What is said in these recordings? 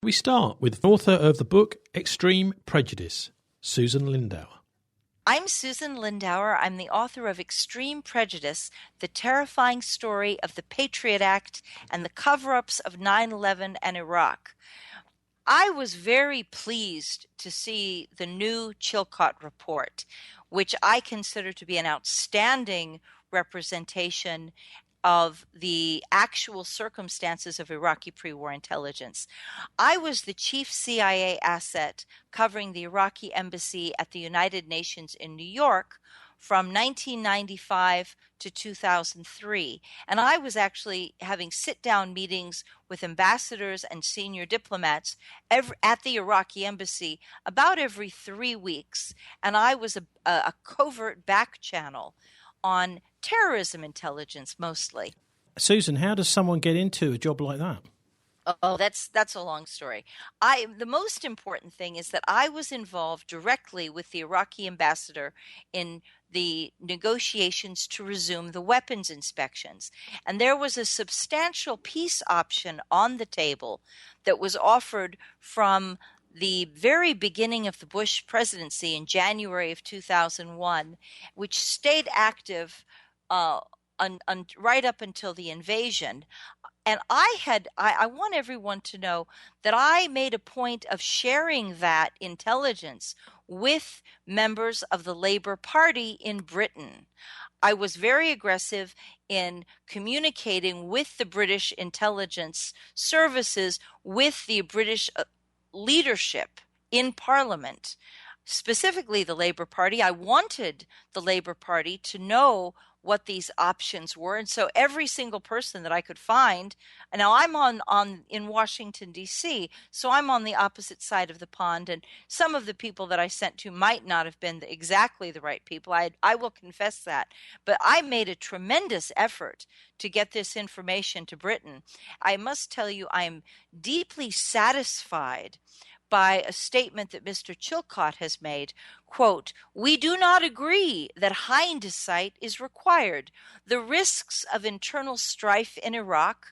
We start with author of the book Extreme Prejudice, Susan Lindauer. I'm Susan Lindauer. I'm the author of Extreme Prejudice, the terrifying story of the Patriot Act and the cover-ups of 9/11 and Iraq. I was very pleased to see the new Chilcot report, which I consider to be an outstanding representation of the actual circumstances of Iraqi pre-war intelligence. I was the chief CIA asset covering the Iraqi Embassy at the United Nations in New York from 1995 to 2003. And I was actually having sit-down meetings with ambassadors and senior diplomats at the Iraqi Embassy about every 3 weeks. And I was a covert back channel on terrorism intelligence mostly. Susan, how does someone get into a job like that? Oh, that's a long story. The most important thing is that I was involved directly with the Iraqi ambassador in the negotiations to resume the weapons inspections. And there was a substantial peace option on the table that was offered from the very beginning of the Bush presidency in January of 2001, which stayed active right up until the invasion. And I want everyone to know that I made a point of sharing that intelligence with members of the Labour Party in Britain. I was very aggressive in communicating with the British intelligence services, with the British leadership in Parliament, specifically the Labour Party. I wanted the Labour Party to know what these options were, and so every single person that I could find. And now I'm in Washington D.C., so I'm on the opposite side of the pond, and some of the people that I sent to might not have been exactly the right people. I will confess that, but I made a tremendous effort to get this information to Britain. I must tell you, I am deeply satisfied by a statement that Mr. Chilcot has made. Quote, "We do not agree that hindsight is required. The risks of internal strife in Iraq,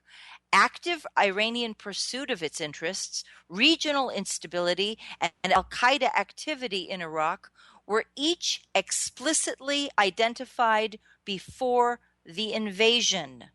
active Iranian pursuit of its interests, regional instability, and al-Qaeda activity in Iraq were each explicitly identified before the invasion."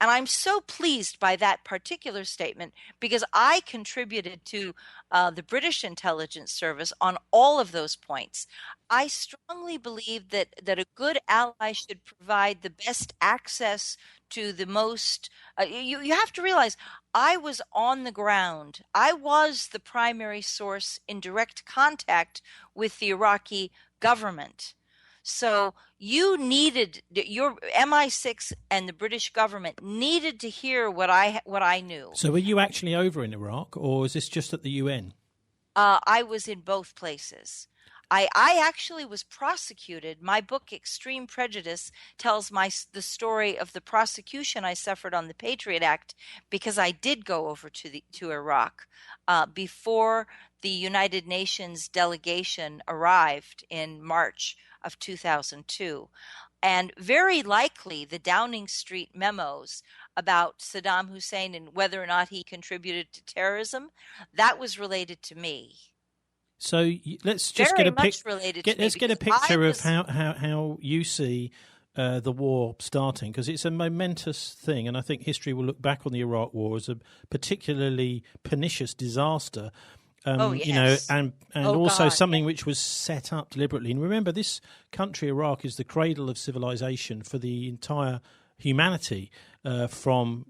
And I'm so pleased by that particular statement because I contributed to the British intelligence service on all of those points. I strongly believe that a good ally should provide the best access to the most. You have to realize I was on the ground. I was the primary source in direct contact with the Iraqi government. So you needed, your MI6 and the British government needed to hear what I knew. So were you actually over in Iraq, or is this just at the UN? I was in both places. I actually was prosecuted. My book, Extreme Prejudice, tells the story of the prosecution I suffered on the Patriot Act because I did go over to Iraq before the United Nations delegation arrived in March of 2002. And very likely the Downing Street memos about Saddam Hussein and whether or not he contributed to terrorism, that was related to me. So let's just get a picture of how you see the war starting, because it's a momentous thing, and I think history will look back on the Iraq War as a particularly pernicious disaster. Yes. And also something which was set up deliberately. And remember, this country, Iraq, is the cradle of civilization for the entire humanity from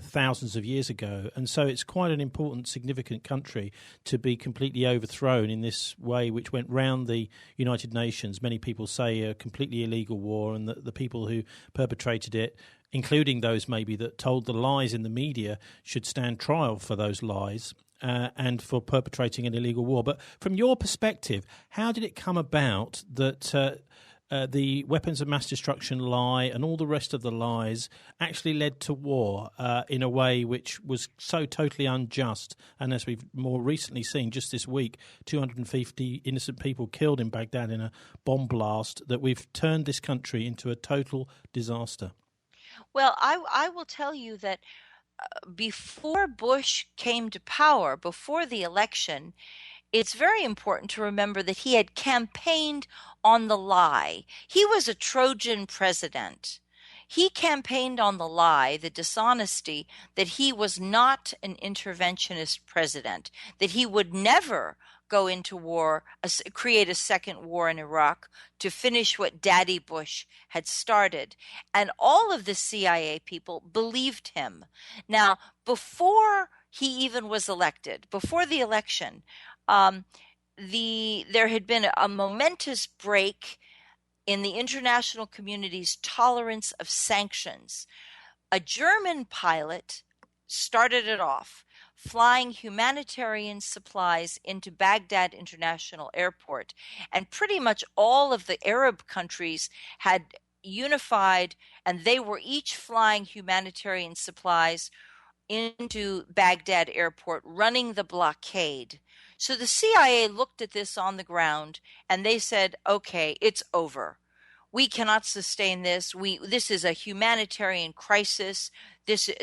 thousands of years ago, and so it's quite an important, significant country to be completely overthrown in this way, which went round the United Nations. Many people say a completely illegal war, and that the people who perpetrated it, including those maybe that told the lies in the media, should stand trial for those lies. And for perpetrating an illegal war. But from your perspective, how did it come about that the weapons of mass destruction lie and all the rest of the lies actually led to war in a way which was so totally unjust? And as we've more recently seen just this week, 250 innocent people killed in Baghdad in a bomb blast, that we've turned this country into a total disaster. Well, I will tell you that before Bush came to power, before the election, it's very important to remember that he had campaigned on the lie. He was a Trojan president. He campaigned on the lie, the dishonesty, that he was not an interventionist president, that he would never go into war, create a second war in Iraq to finish what Daddy Bush had started. And all of the CIA people believed him. Now, before he even was elected, before the election, there had been a momentous break in the international community's tolerance of sanctions. A German pilot started it off, flying humanitarian supplies into Baghdad International Airport, and pretty much all of the Arab countries had unified, and they were each flying humanitarian supplies into Baghdad Airport, running the blockade. So the CIA looked at this on the ground and they said, okay, it's over. We cannot sustain this. This is a humanitarian crisis.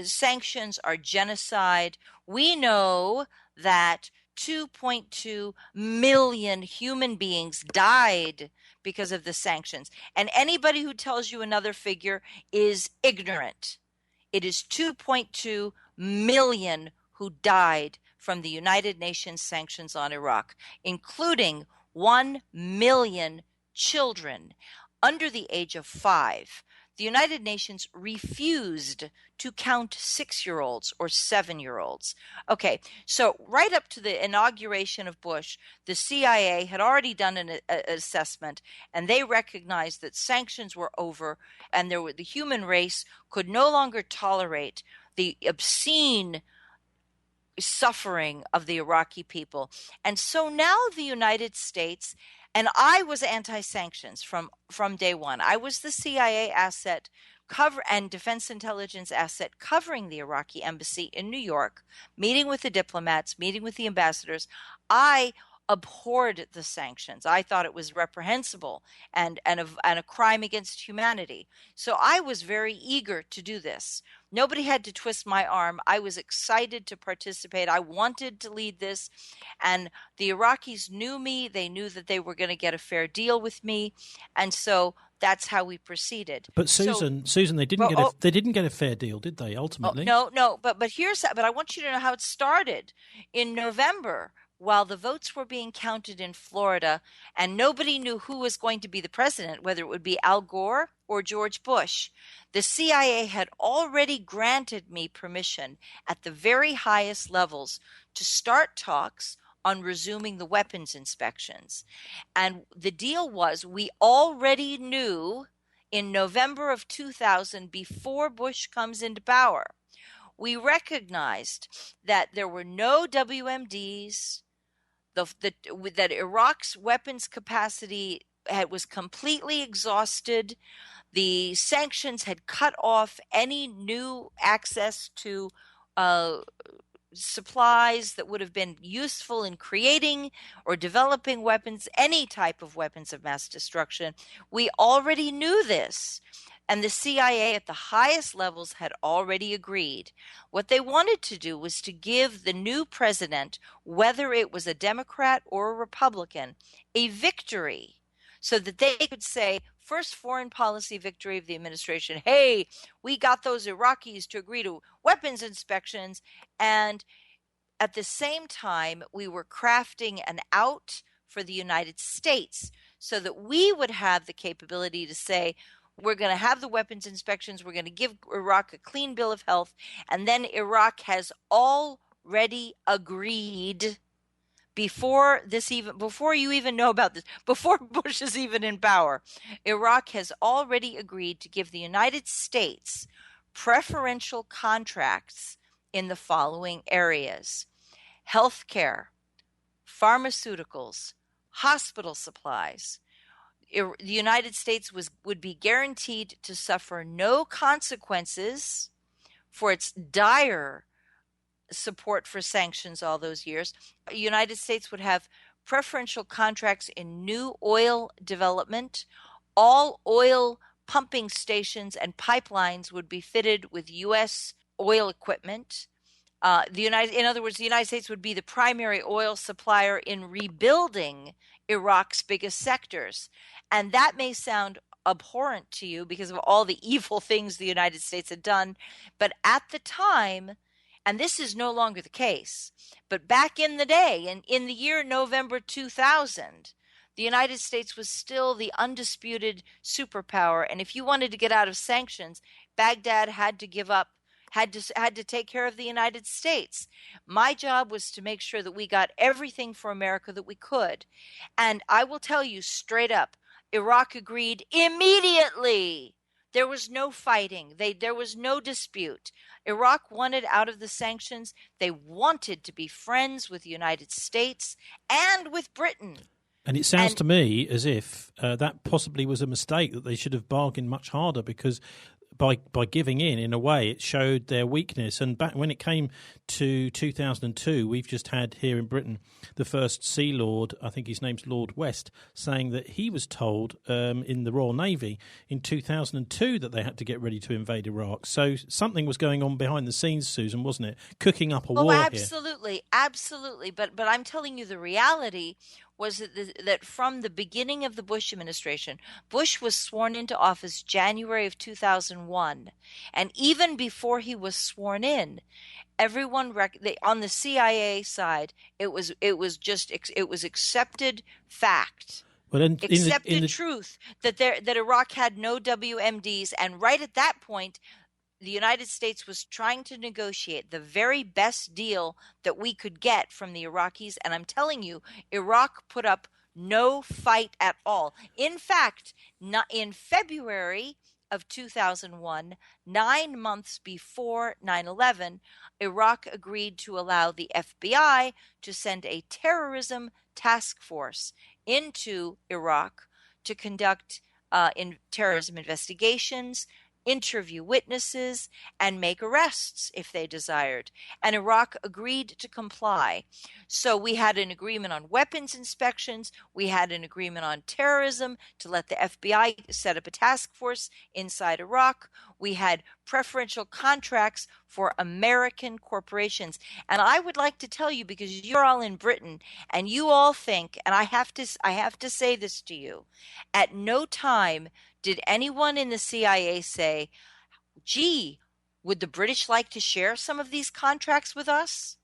Sanctions are genocide. We know that 2.2 million human beings died because of the sanctions. And anybody who tells you another figure is ignorant. It is 2.2 million who died from the United Nations sanctions on Iraq, including 1 million children under the age of 5. The United Nations refused to count 6-year-olds or 7-year-olds. Okay, so right up to the inauguration of Bush, the CIA had already done an assessment, and they recognized that sanctions were over, and the human race could no longer tolerate the obscene suffering of the Iraqi people. And so now the United States, and I was anti-sanctions from day one. I was the CIA asset and defense intelligence asset covering the Iraqi Embassy in New York, meeting with the diplomats, meeting with the ambassadors. I abhorred the sanctions. I thought it was reprehensible and a crime against humanity. So I was very eager to do this. Nobody had to twist my arm. I was excited to participate. I wanted to lead this. And the Iraqis knew me. They knew that they were going to get a fair deal with me. And so that's how we proceeded. But Susan, they didn't get a fair deal, did they, ultimately? No. But I want you to know how it started. In November, while the votes were being counted in Florida and nobody knew who was going to be the president, whether it would be Al Gore or George Bush, the CIA had already granted me permission at the very highest levels to start talks on resuming the weapons inspections. And the deal was, we already knew in November of 2000, before Bush comes into power, we recognized that there were no WMDs, that Iraq's weapons capacity was completely exhausted. The sanctions had cut off any new access to supplies that would have been useful in creating or developing weapons, any type of weapons of mass destruction. We already knew this. And the CIA at the highest levels had already agreed. What they wanted to do was to give the new president, whether it was a Democrat or a Republican, a victory so that they could say, first foreign policy victory of the administration, hey, we got those Iraqis to agree to weapons inspections. And at the same time, we were crafting an out for the United States so that we would have the capability to say, we're going to have the weapons inspections. We're going to give Iraq a clean bill of health. And then Iraq has already agreed before you even know about this, before Bush is even in power, Iraq has already agreed to give the United States preferential contracts in the following areas: healthcare, pharmaceuticals, hospital supplies. The United States would be guaranteed to suffer no consequences for its dire support for sanctions all those years. The United States would have preferential contracts in new oil development. All oil pumping stations and pipelines would be fitted with U.S. oil equipment. In other words, the United States would be the primary oil supplier in rebuilding Iraq's biggest sectors. And that may sound abhorrent to you because of all the evil things the United States had done. But at the time, and this is no longer the case, but back in the day, in the year November 2000, the United States was still the undisputed superpower. And if you wanted to get out of sanctions, Baghdad had to give up, had to take care of the United States. My job was to make sure that we got everything for America that we could. And I will tell you straight up, Iraq agreed immediately. There was no fighting. There was no dispute. Iraq wanted out of the sanctions. They wanted to be friends with the United States and with Britain. And it sounds to me as if that possibly was a mistake, that they should have bargained much harder, because by giving in a way, it showed their weakness. And back when it came to 2002, we've just had here in Britain the first Sea Lord, I think his name's Lord West, saying that he was told in the Royal Navy in 2002 that they had to get ready to invade Iraq. So something was going on behind the scenes, Susan, wasn't it? Cooking up a war here. Absolutely, absolutely. But I'm telling you the reality was that from the beginning of the Bush administration, Bush was sworn into office January of 2001. And even before he was sworn in, everyone on the CIA side, it was accepted fact. Well, accepted truth that Iraq had no WMDs, and right at that point, the United States was trying to negotiate the very best deal that we could get from the Iraqis. And I'm telling you, Iraq put up no fight at all. In fact, in February of 2001, 9 months before 9/11, Iraq agreed to allow the FBI to send a terrorism task force into Iraq to conduct terrorism investigations, interview witnesses, and make arrests if they desired. And Iraq agreed to comply. So we had an agreement on weapons inspections. We had an agreement on terrorism to let the FBI set up a task force inside Iraq. We had preferential contracts for American corporations. And I would like to tell you, because you're all in Britain and you all think, and I have to say this to you, at no time did anyone in the CIA say, gee, would the British like to share some of these contracts with us?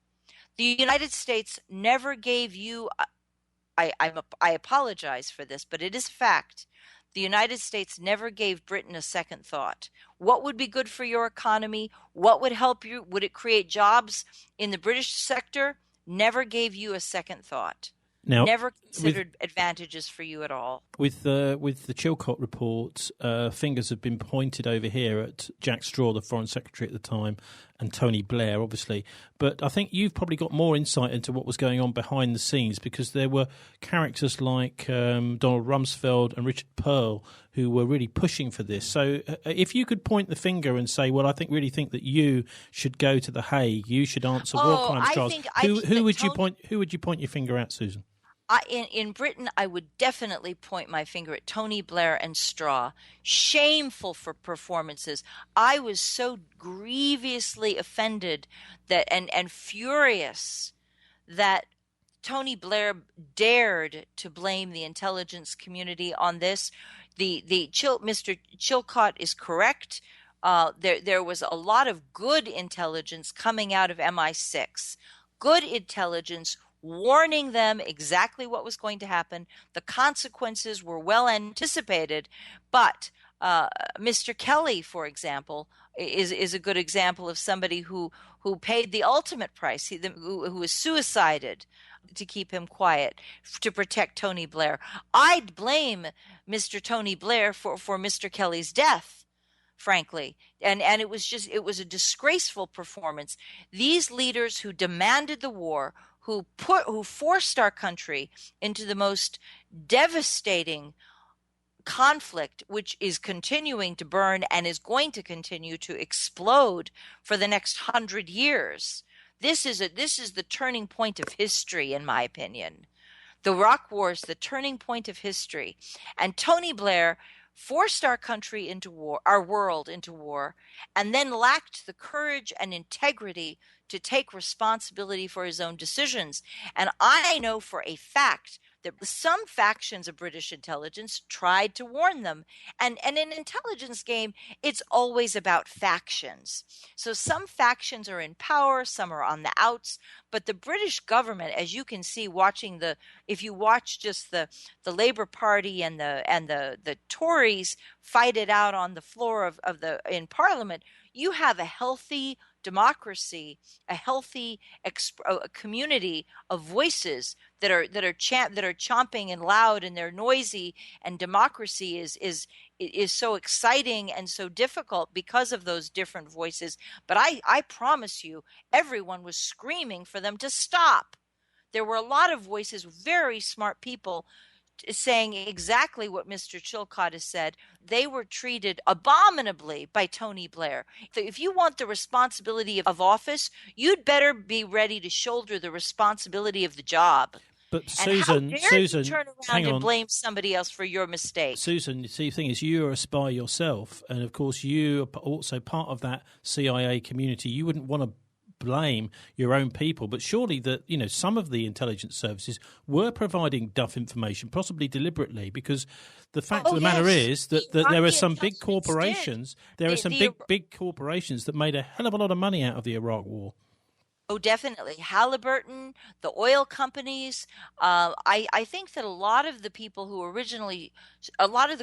The United States never gave you, I apologize for this, but it is fact. The United States never gave Britain a second thought. What would be good for your economy? What would help you? Would it create jobs in the British sector? Never gave you a second thought. Now, never considered advantages for you at all. With the Chilcot report, fingers have been pointed over here at Jack Straw, the Foreign Secretary at the time, and Tony Blair, obviously. But I think you've probably got more insight into what was going on behind the scenes, because there were characters like Donald Rumsfeld and Richard Pearl who were really pushing for this. So if you could point the finger and say, well, I really think that you should go to The Hague, you should answer war crimes trials, who would you point your finger at, Susan? In Britain, I would definitely point my finger at Tony Blair and Straw. Shameful for performances. I was so grievously offended and furious that Tony Blair dared to blame the intelligence community on this. Mr. Chilcot is correct. There was a lot of good intelligence coming out of MI6. Good intelligence warning them exactly what was going to happen. The consequences were well anticipated, but Mr. Kelly, for example, is a good example of somebody who paid the ultimate price, who was suicided to keep him quiet, to protect Tony Blair. I'd blame Mr. Tony Blair for Mr. Kelly's death, frankly. And it was a disgraceful performance. These leaders who demanded the war, who forced our country into the most devastating conflict, which is continuing to burn and is going to continue to explode for the next 100 years. This is the turning point of history, in my opinion. The Iraq War is the turning point of history. And Tony Blair, forced our country into war, our world into war, and then lacked the courage and integrity to take responsibility for his own decisions. And I know for a fact that some factions of British intelligence tried to warn them. And in an intelligence game, it's always about factions. So some factions are in power, some are on the outs, but the British government, as you can see watching if you watch just the Labour Party and the Tories fight it out on the floor in Parliament, you have a healthy democracy, a healthy a community of voices that are chomping and loud, and they're noisy, and democracy is so exciting and so difficult because of those different voices. But I promise you, everyone was screaming for them to stop. There were a lot of voices, very smart people, saying exactly what Mr. Chilcott has said. They were treated abominably by Tony Blair. If you want the responsibility of office, you'd better be ready to shoulder the responsibility of the job. But Susan, you turn around and blame somebody else for your mistake? Susan, you see, the thing is, you're a spy yourself, and of course, you are also part of that CIA community. You wouldn't want to blame your own people, but surely that, you know, some of the intelligence services were providing duff information, possibly deliberately, because the fact of the matter is that there are some big corporations. There are some big corporations that made a hell of a lot of money out of the Iraq War. Oh, definitely. Halliburton, the oil companies. I think that a lot of the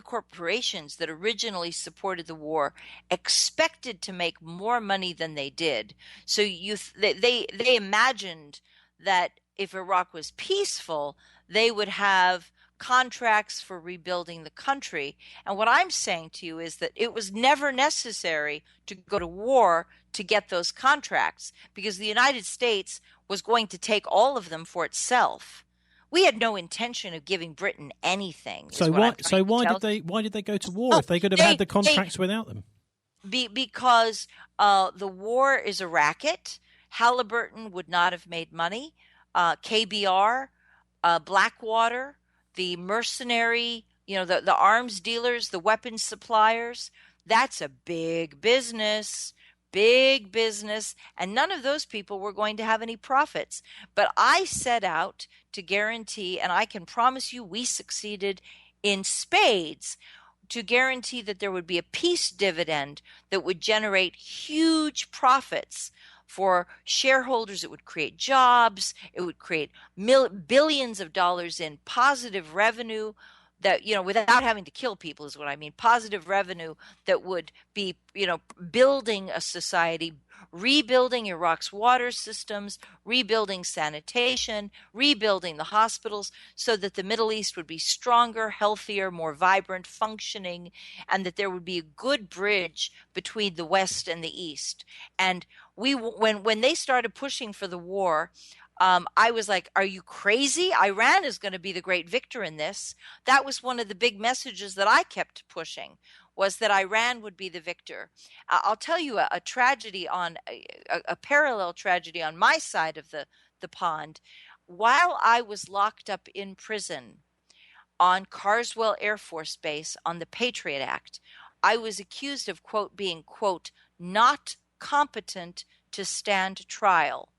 corporations that originally supported the war expected to make more money than they did. So they imagined that if Iraq was peaceful, they would have contracts for rebuilding the country. And what I'm saying to you is that it was never necessary to go to war to get those contracts, because the United States was going to take all of them for itself. We had no intention of giving Britain anything. So why did they go to war if they could have had the contracts without them? Because the war is a racket. Halliburton would not have made money. KBR, Blackwater, the mercenary, the arms dealers, the weapons suppliers, that's a big business, and none of those people were going to have any profits. But I set out to guarantee, and I can promise you we succeeded in spades, to guarantee that there would be a peace dividend that would generate huge profits for shareholders. It would create jobs. It would create billions of dollars in positive revenue that, without having to kill people is what I mean. Positive revenue that would be, building a society, rebuilding Iraq's water systems, rebuilding sanitation, rebuilding the hospitals, so that the Middle East would be stronger, healthier, more vibrant, functioning, and that there would be a good bridge between the West and the East. And when they started pushing for the war, I was like, are you crazy? Iran is going to be the great victor in this. That was one of the big messages that I kept pushing, was that Iran would be the victor. I'll tell you a tragedy a parallel tragedy on my side of the pond. While I was locked up in prison on Carswell Air Force Base on the Patriot Act, I was accused of, quote, being, quote, not competent to stand trial.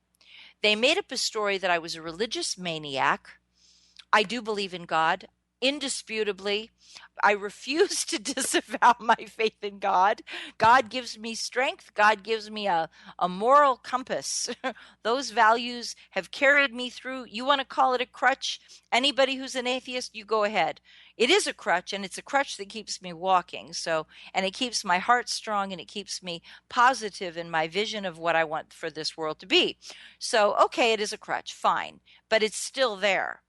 They made up a story that I was a religious maniac. I do believe in God, indisputably. I refuse to disavow my faith in God. God gives me strength. God gives me a moral compass. Those values have carried me through. You want to call it a crutch? Anybody who's an atheist, you go ahead. It is a crutch, and it's a crutch that keeps me walking. And it keeps my heart strong, and it keeps me positive in my vision of what I want for this world to be. So, okay, it is a crutch, fine, but it's still there.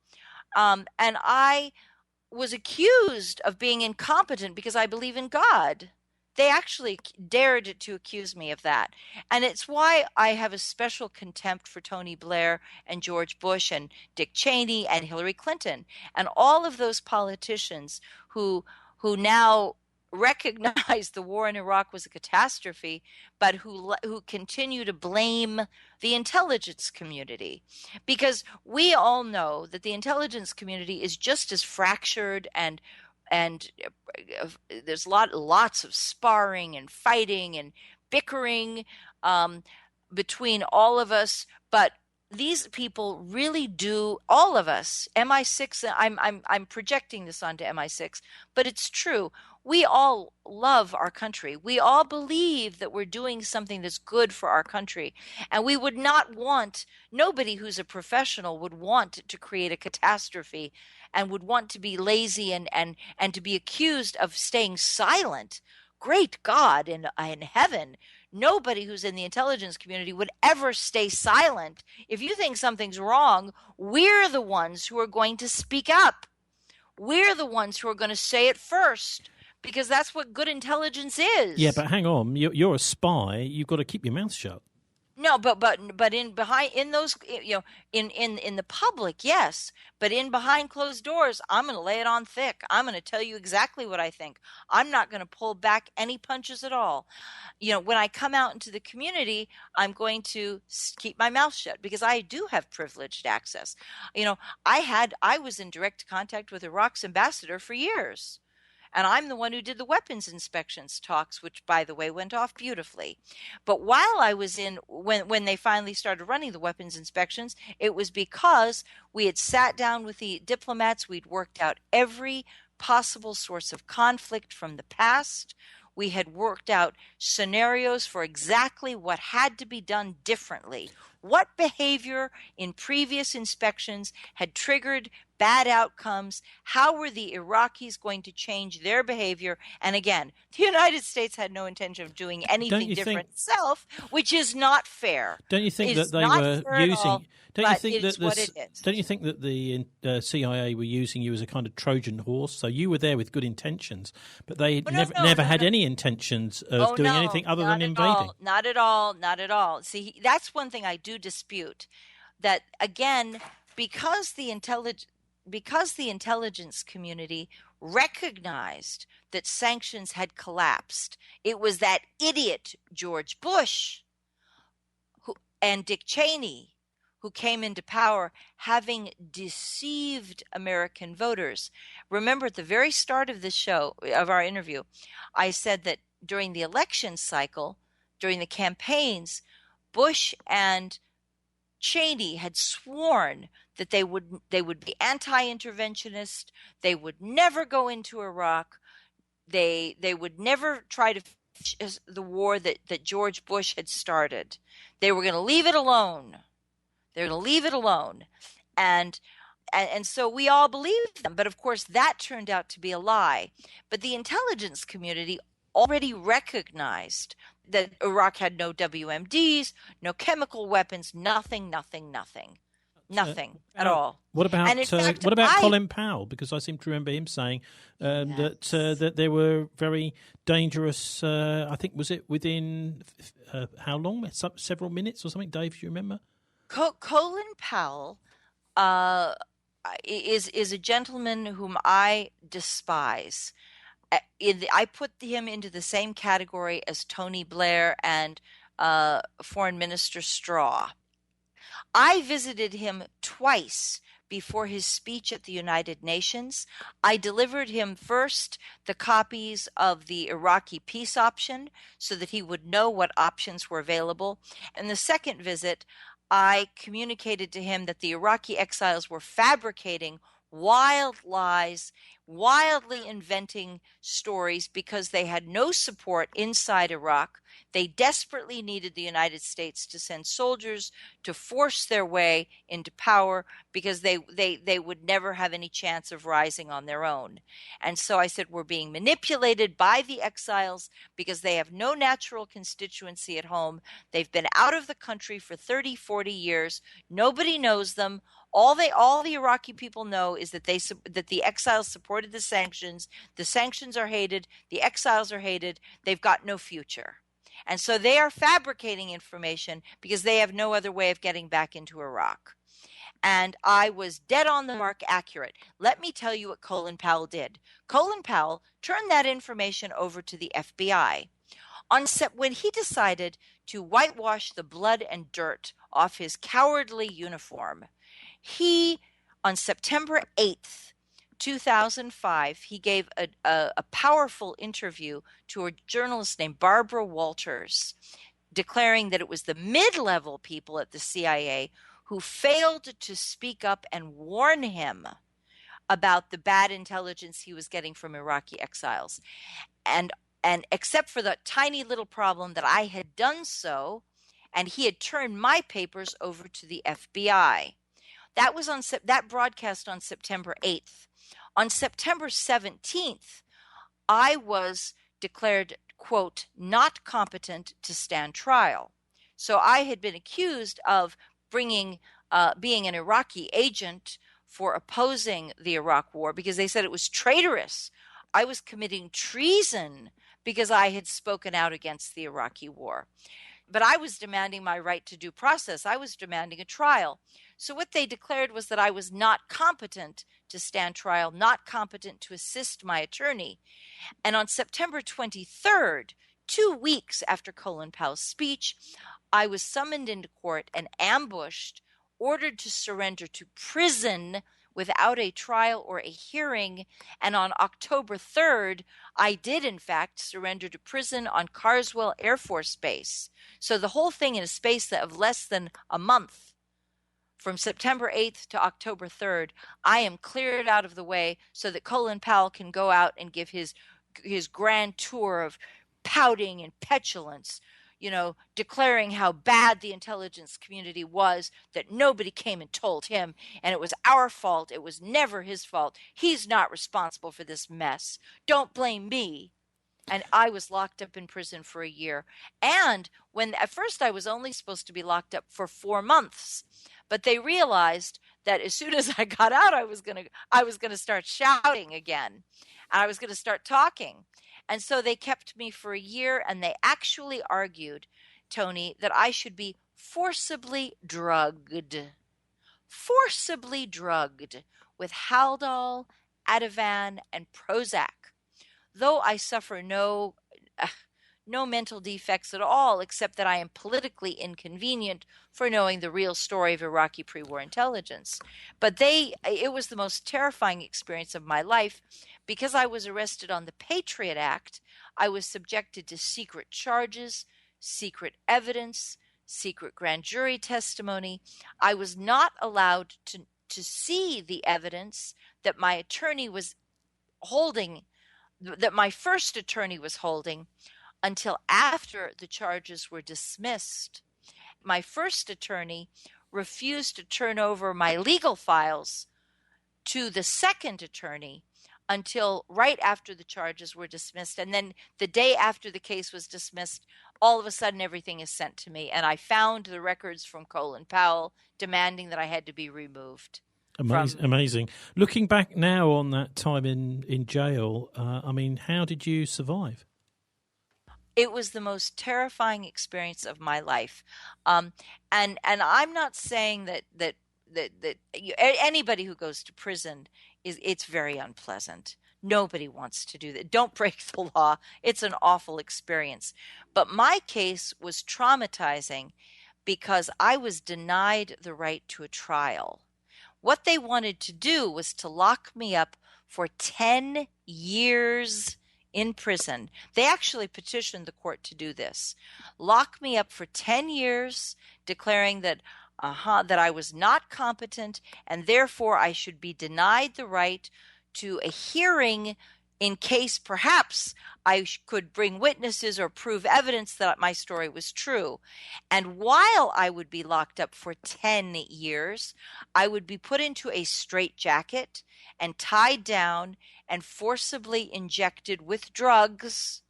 And I was accused of being incompetent because I believe in God. They actually dared to accuse me of that. And it's why I have a special contempt for Tony Blair and George Bush and Dick Cheney and Hillary Clinton and all of those politicians who now recognize the war in Iraq was a catastrophe, but who continue to blame the intelligence community. Because we all know that the intelligence community is just as fractured and and there's lots of sparring and fighting and bickering between all of us, but these people really do, all of us, MI6, I'm projecting this onto MI6, but it's true. We all love our country. We all believe that we're doing something that's good for our country. And we would not want, nobody who's a professional would want to create a catastrophe and would want to be lazy and to be accused of staying silent. Great God in heaven. Nobody who's in the intelligence community would ever stay silent. If you think something's wrong, we're the ones who are going to speak up. We're the ones who are going to say it first, because that's what good intelligence is. Yeah, but hang on. You're a spy. You've got to keep your mouth shut. No, but in those, in the public, yes, but in behind closed doors, I'm going to lay it on thick. I'm going to tell you exactly what I think. I'm not going to pull back any punches at all. When I come out into the community, I'm going to keep my mouth shut because I do have privileged access. I was in direct contact with Iraq's ambassador for years. And I'm the one who did the weapons inspections talks, which, by the way, went off beautifully. But while I was when they finally started running the weapons inspections, it was because we had sat down with the diplomats. We'd worked out every possible source of conflict from the past. We had worked out scenarios for exactly what had to be done differently. What behavior in previous inspections had triggered bad outcomes? How were the Iraqis going to change their behavior? And again, the United States had no intention of doing anything different itself, which is not fair. Don't you think that they were using? Don't you think that the CIA were using you as a kind of Trojan horse? So you were there with good intentions, but they never had any intentions of doing anything other than invading. Not at all. Not at all. See, that's one thing I do dispute. That again, because the intelligence community recognized that sanctions had collapsed, it was that idiot George Bush and Dick Cheney who came into power, having deceived American voters. Remember, at the very start of this show, of our interview, I said that during the election cycle, during the campaigns, Bush and Cheney had sworn that they would be anti-interventionist. They would never go into Iraq. They would never try to finish the war that George Bush had started. They were going to leave it alone. They're going to leave it alone. And so we all believed them. But of course, that turned out to be a lie. But the intelligence community already recognized that Iraq had no WMDs, no chemical weapons, nothing at all. What about Colin Powell? Because I seem to remember him saying that they were very dangerous. I think, was it within how long? Several minutes or something? Dave, do you remember? Colin Powell is a gentleman whom I despise. I put him into the same category as Tony Blair and Foreign Minister Straw. I visited him twice before his speech at the United Nations. I delivered him first the copies of the Iraqi peace option so that he would know what options were available. And the second visit, I communicated to him that the Iraqi exiles were fabricating wild lies, wildly inventing stories because they had no support inside Iraq. They desperately needed the United States to send soldiers to force their way into power because they would never have any chance of rising on their own. And so I said, we're being manipulated by the exiles because they have no natural constituency at home. They've been out of the country for 30, 40 years. Nobody knows them. All the Iraqi people know is that the exiles supported the sanctions. The sanctions are hated. The exiles are hated. They've got no future. And so they are fabricating information because they have no other way of getting back into Iraq. And I was dead on the mark, accurate. Let me tell you what Colin Powell did. Colin Powell turned that information over to the FBI. When he decided to whitewash the blood and dirt off his cowardly uniform, he, on September 8th, 2005, he gave a powerful interview to a journalist named Barbara Walters, declaring that it was the mid-level people at the CIA who failed to speak up and warn him about the bad intelligence he was getting from Iraqi exiles. And except for the tiny little problem that I had done so, and he had turned my papers over to the FBI. That was that broadcast on September 8th. On September 17th, I was declared, quote, not competent to stand trial. So I had been accused of being an Iraqi agent for opposing the Iraq War because they said it was traitorous. I was committing treason because I had spoken out against the Iraqi War. But I was demanding my right to due process. I was demanding a trial. So what they declared was that I was not competent to stand trial, not competent to assist my attorney. And on September 23rd, 2 weeks after Colin Powell's speech, I was summoned into court and ambushed, ordered to surrender to prison without a trial or a hearing. And on October 3rd, I did, in fact, surrender to prison on Carswell Air Force Base. So the whole thing in a space of less than a month, from September 8th to October 3rd, I am cleared out of the way so that Colin Powell can go out and give his grand tour of pouting and petulance, declaring how bad the intelligence community was, that nobody came and told him, and it was our fault. It was never his fault. He's not responsible for this mess. Don't blame me. And I was locked up in prison for a year. And when at first I was only supposed to be locked up for 4 months, but they realized that as soon as I got out, I was gonna start shouting again, and I was gonna start talking. And so they kept me for a year, and they actually argued, Tony, that I should be forcibly drugged with Haldol, Ativan, and Prozac. Though I suffer no mental defects at all, except that I am politically inconvenient for knowing the real story of Iraqi pre-war intelligence. But it was the most terrifying experience of my life. Because I was arrested on the Patriot Act, I was subjected to secret charges, secret evidence, secret grand jury testimony. I was not allowed to see the evidence that my attorney was holding, that my first attorney was holding, until after the charges were dismissed. My first attorney refused to turn over my legal files to the second attorney until right after the charges were dismissed. And then the day after the case was dismissed, all of a sudden everything is sent to me. And I found the records from Colin Powell demanding that I had to be removed. Amazing. Looking back now on that time in jail, how did you survive? It was the most terrifying experience of my life. And I'm not saying that anybody who goes to prison it's very unpleasant. Nobody wants to do that. Don't break the law. It's an awful experience. But my case was traumatizing because I was denied the right to a trial. What they wanted to do was to lock me up for 10 years in prison. They actually petitioned the court to do this. Lock me up for 10 years, declaring that I was not competent, and therefore I should be denied the right to a hearing in case perhaps I could bring witnesses or prove evidence that my story was true. And while I would be locked up for 10 years, I would be put into a straitjacket and tied down and forcibly injected with drugs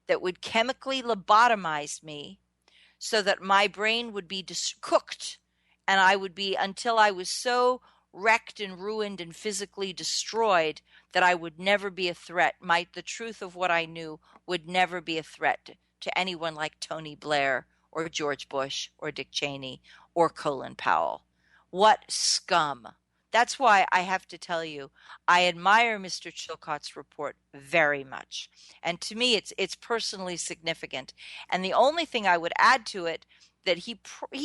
that would chemically lobotomize me so that my brain would be cooked. And I would be, until I was so wrecked and ruined and physically destroyed that I would never be a threat. The truth of what I knew would never be a threat to anyone like Tony Blair or George Bush or Dick Cheney or Colin Powell. What scum. That's why I have to tell you, I admire Mr. Chilcott's report very much. And to me, it's personally significant. And the only thing I would add to it that he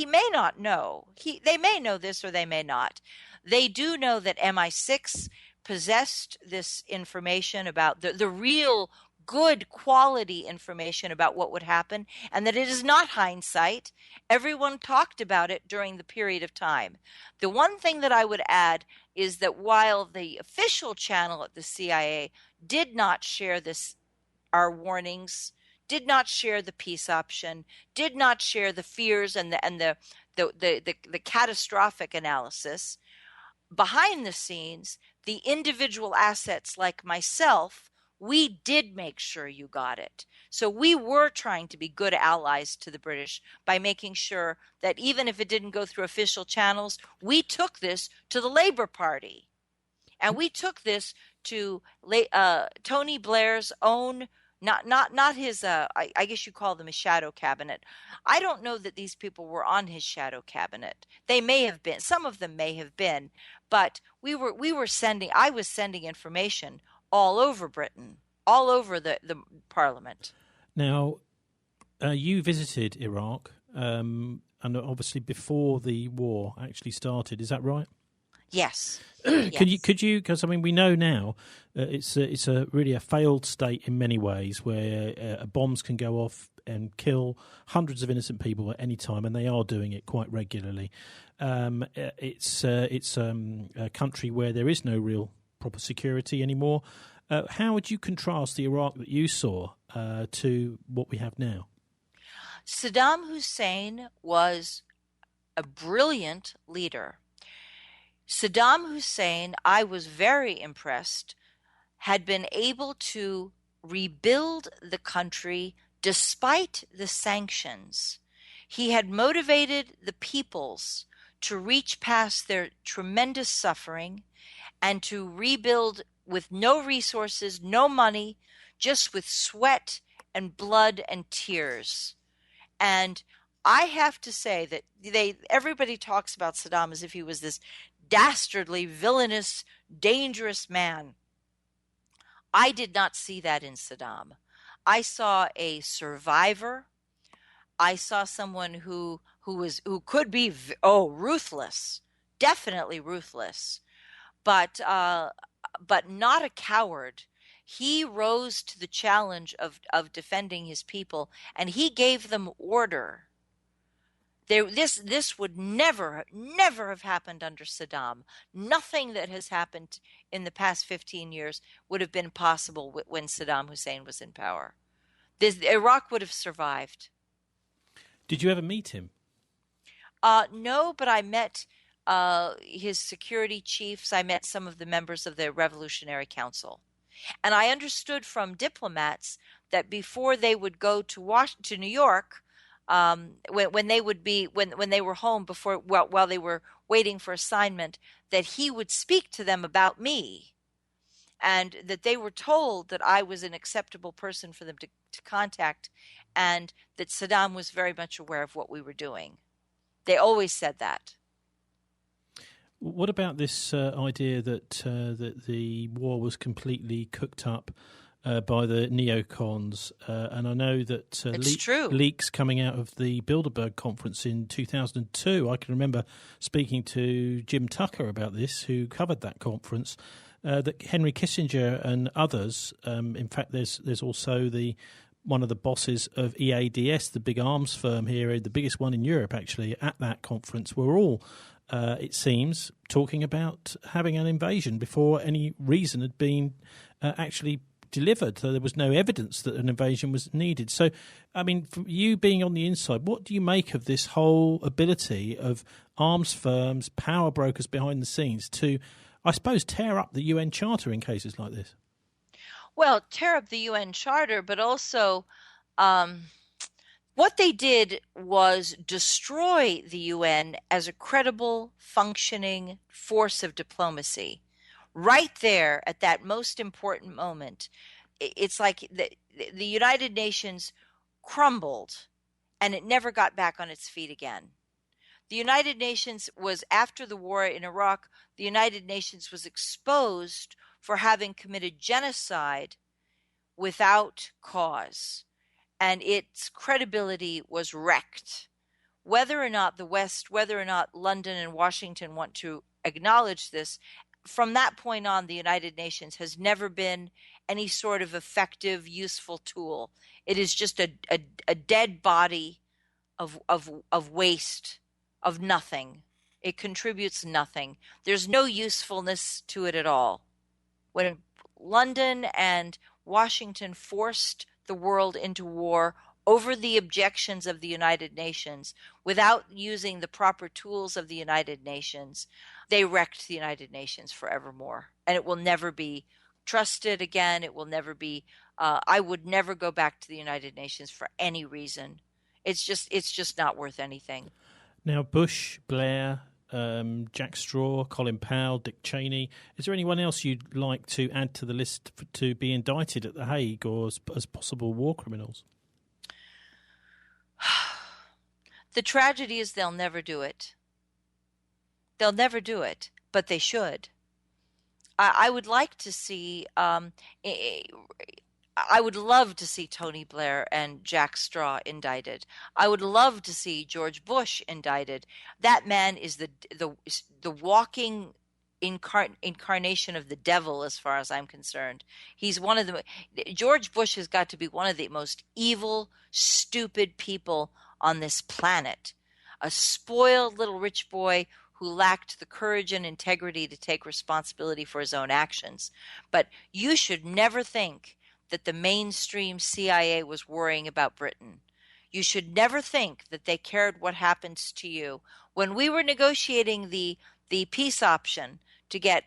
may not know. They may know this or they may not. They do know that MI6 possessed this information about the real good quality information about what would happen, and that it is not hindsight. Everyone talked about it during the period of time. The one thing that I would add is that while the official channel at the CIA did not share our warnings, did not share the peace option, did not share the fears and the catastrophic analysis, behind the scenes, the individual assets like myself, we did make sure you got it. So we were trying to be good allies to the British by making sure that even if it didn't go through official channels, we took this to the Labour Party. And we took this to Tony Blair's own, not his, I guess you call them a shadow cabinet. I don't know that these people were on his shadow cabinet. They may have been. Some of them may have been. But I was sending information all over Britain, all over the Parliament. Now, you visited Iraq, and obviously before the war actually started. Is that right? Yes. Could you? Because I mean, we know now it's really a failed state in many ways, where bombs can go off and kill hundreds of innocent people at any time, and they are doing it quite regularly. It's a country where there is no real proper security anymore. How would you contrast the Iraq that you saw to what we have now? Saddam Hussein was a brilliant leader. Saddam Hussein, I was very impressed, had been able to rebuild the country despite the sanctions. He had motivated the peoples to reach past their tremendous suffering and to rebuild with no resources, no money, just with sweat and blood and tears. And I have to say that everybody talks about Saddam as if he was this dastardly, villainous, dangerous man. I did not see that in Saddam. I saw a survivor. I saw someone who could be ruthless, definitely ruthless, but not a coward. He rose to the challenge of defending his people, and he gave them order. This would never have happened under Saddam. Nothing that has happened in the past 15 years would have been possible when Saddam Hussein was in power. Iraq would have survived. Did you ever meet him? No, but I met his security chiefs. I met some of the members of the Revolutionary Council. And I understood from diplomats that before they would go to New York, when they were home while they were waiting for assignment, that he would speak to them about me, and that they were told that I was an acceptable person for them to contact, and that Saddam was very much aware of what we were doing. They always said that. What about this idea that the war was completely cooked up by the neocons? And I know that leaks coming out of the Bilderberg conference in 2002. I can remember speaking to Jim Tucker about this, who covered that conference. That Henry Kissinger and others, in fact, there's also one of the bosses of EADS, the big arms firm here, the biggest one in Europe, actually, at that conference, were all, it seems, talking about having an invasion before any reason had been actually delivered. So there was no evidence that an invasion was needed. So, I mean, from you being on the inside, what do you make of this whole ability of arms firms, power brokers behind the scenes to, I suppose, tear up the UN Charter in cases like this? Well, tear up the UN Charter, but also what they did was destroy the UN as a credible, functioning force of diplomacy. Right there at that most important moment, it's like the United Nations crumbled and it never got back on its feet again. The United Nations was, after the war in Iraq, the United Nations was exposed for having committed genocide without cause, and its credibility was wrecked. Whether or not the West, whether or not London and Washington want to acknowledge this, from that point on, the United Nations has never been any sort of effective, useful tool. It is just a dead body of waste, of nothing. It contributes nothing. There's no usefulness to it at all. When London and Washington forced the world into war over the objections of the United Nations without using the proper tools of the United Nations, they wrecked the United Nations forevermore. And it will never be trusted again. It will never be, I would never go back to the United Nations for any reason. It's just not worth anything. Now, Bush, Blair, Jack Straw, Colin Powell, Dick Cheney. Is there anyone else you'd like to add to the list to be indicted at The Hague or as possible war criminals? The tragedy is they'll never do it. They'll never do it, but they should. I would like to see I would love to see Tony Blair and Jack Straw indicted. I would love to see George Bush indicted. That man is the walking incarnation of the devil, as far as I'm concerned. He's one of the George Bush has got to be one of the most evil, stupid people on this planet. A spoiled little rich boy who lacked the courage and integrity to take responsibility for his own actions. But you should never think that the mainstream CIA was worrying about Britain. You should never think that they cared what happens to you. When we were negotiating the peace option to get,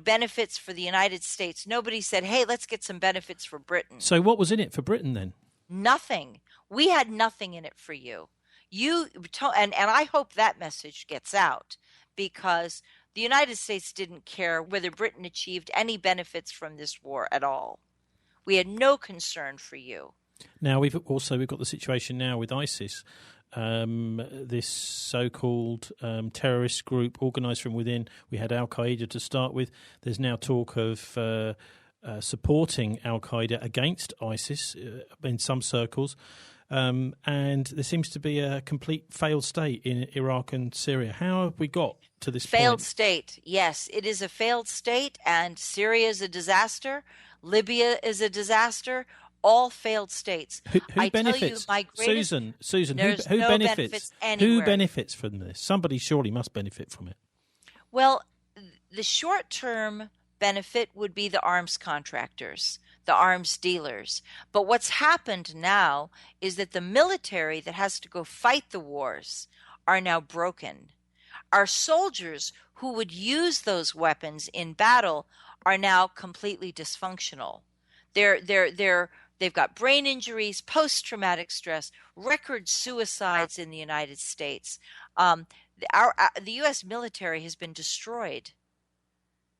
benefits for the United States, nobody said, hey, let's get some benefits for Britain. So what was in it for Britain then? Nothing. We had nothing in it for you. And I hope that message gets out, because the United States didn't care whether Britain achieved any benefits from this war at all. We had no concern for you. Now, we've got the situation now with ISIS, this so-called terrorist group organised from within. We had Al-Qaeda to start with. There's now talk of supporting Al-Qaeda against ISIS in some circles. And there seems to be a complete failed state in Iraq and Syria. How have we got to this failed point? State? Yes, it is a failed state, and Syria is a disaster. Libya is a disaster. All failed states. Who benefits? Tell you, my greatest, Susan, who no benefits? Anywhere. Who benefits from this? Somebody surely must benefit from it. Well, the short-term benefit would be the arms contractors, the arms dealers. But what's happened now is that the military that has to go fight the wars are now broken. Our soldiers who would use those weapons in battle are now completely dysfunctional. They've got brain injuries, post-traumatic stress, record suicides in the United States. The U.S. military has been destroyed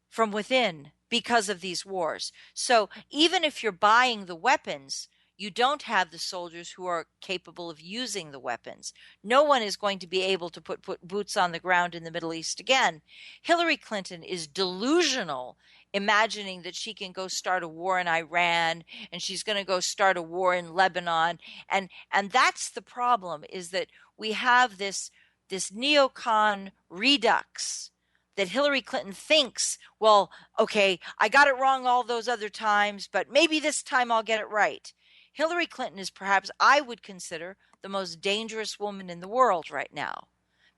from within because of these wars. So even if you're buying the weapons, you don't have the soldiers who are capable of using the weapons. No one is going to be able to put boots on the ground in the Middle East again. Hillary Clinton is delusional, imagining that she can go start a war in Iran and she's going to go start a war in Lebanon. And that's the problem, is that we have this neocon redux that Hillary Clinton thinks, well, okay, I got it wrong all those other times, but maybe this time I'll get it right. Hillary Clinton is perhaps, I would consider, the most dangerous woman in the world right now,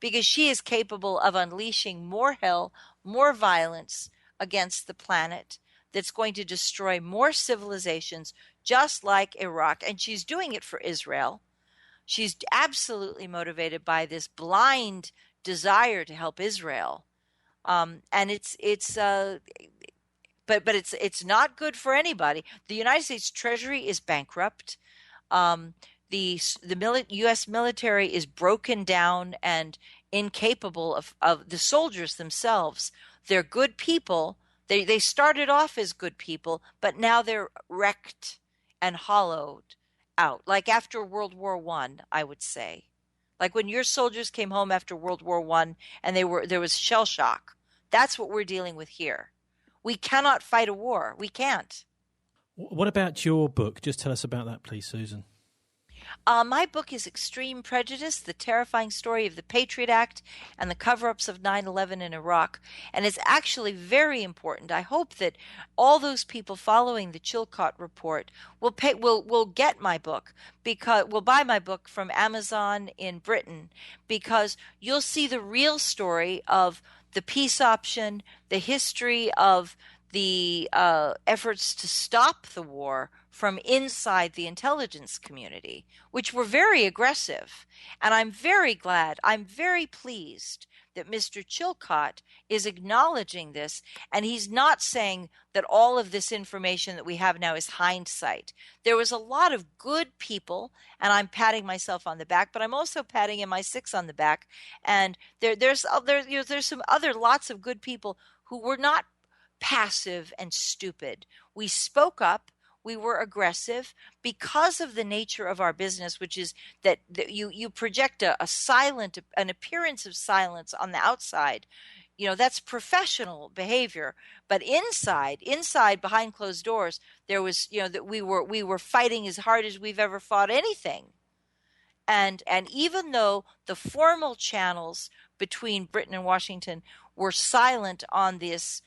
because she is capable of unleashing more hell, more violence against the planet, that's going to destroy more civilizations, just like Iraq. And she's doing it for Israel. She's absolutely motivated by this blind desire to help Israel. And it's not good for anybody. The United States Treasury is bankrupt. The U.S. military is broken down and incapable of the soldiers themselves. They're good people. They started off as good people, but now they're wrecked and hollowed out. Like after World War I would say. Like when your soldiers came home after World War I and there was shell shock. That's what we're dealing with here. We cannot fight a war. We can't. What about your book? Just tell us about that, please, Susan. My book is Extreme Prejudice, The Terrifying Story of the Patriot Act and the Cover-Ups of 9/11 in Iraq. And it's actually very important. I hope that all those people following the Chilcot report will get my book, because will buy my book from Amazon in Britain, because you'll see the real story of the peace option, the history of the efforts to stop the war from inside the intelligence community, which were very aggressive. And I'm very glad, I'm very pleased that Mr. Chilcot is acknowledging this, and he's not saying that all of this information that we have now is hindsight. There was a lot of good people, and I'm patting myself on the back, but I'm also patting MI6 on the back. And there's some other lots of good people who were not passive and stupid. We spoke up. We were aggressive because of the nature of our business, which is that you project an appearance of silence on the outside. That's professional behavior. But inside behind closed doors, there was, that we were fighting as hard as we've ever fought anything. And even though the formal channels between Britain and Washington were silent on this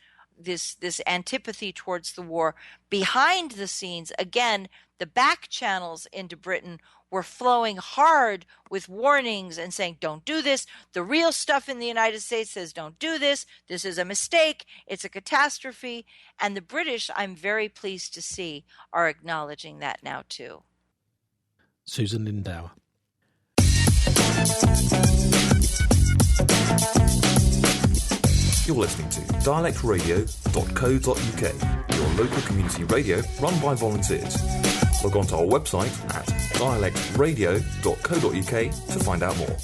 antipathy towards the war, behind the scenes, again, the back channels into Britain were flowing hard with warnings and saying, don't do this. The real stuff in the United States says, don't do this. This is a mistake. It's a catastrophe. And the British, I'm very pleased to see, are acknowledging that now too. Susan Lindauer. You're listening to dialectradio.co.uk, your local community radio run by volunteers. Log on to our website at dialectradio.co.uk to find out more.